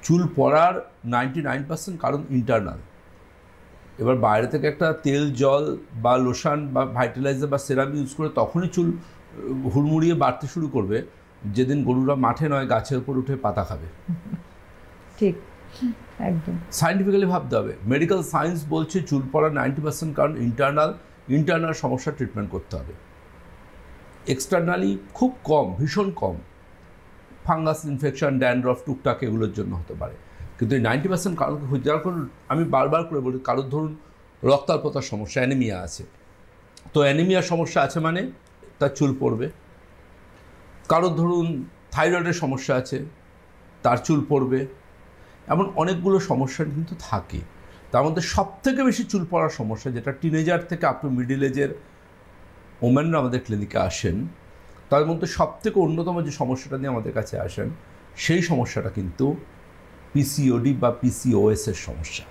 চুল পড়ার 99% কারণ ইন্টারনাল। এবার বাইরে থেকে একটা তেল, জল বা লোশন বা ভাইটালাইজার বা সেরাম ইউজ করে তখনই চুল হুড়মুড়িয়ে বাড়তে শুরু করবে যেদিন গরুরা মাঠে নয় গাছের উপর উঠে পাতা খাবে। ঠিক, একদম সায়েন্টিফিক্যালি ভাবতে হবে। মেডিকেল সায়েন্স বলছে চুল পড়ার 90% কারণ ইন্টারনাল সমস্যা ট্রিটমেন্ট করতে হবে। এক্সটার্নালি খুব কম, ভীষণ কম, ফাঙ্গাস ইনফেকশন, ড্যান্ড্রফ, টুকটাক এগুলোর জন্য হতে পারে। কিন্তু এই 90% কারণকে খুঁজে, যার কারণ আমি বারবার করে বলি, কারোর ধরুন রক্তাল্পতার সমস্যা, অ্যানিমিয়া আছে, তো অ্যানিমিয়ার সমস্যা আছে মানে তার চুল পড়বে। কারোর ধরুন থাইরয়েডের সমস্যা আছে, তার চুল পড়বে। এমন অনেকগুলো সমস্যা কিন্তু থাকে। তার মধ্যে সবথেকে বেশি চুল পড়ার সমস্যা, যেটা টিনেজার থেকে আপ টু মিডিল এজের ওমেনরা আমাদের ক্লিনিকে আসেন, তার মধ্যে সবথেকে অন্যতম যে সমস্যাটা নিয়ে আমাদের কাছে আসেন, সেই সমস্যাটা কিন্তু পিসিওডি বা পিসিওএসের সমস্যা।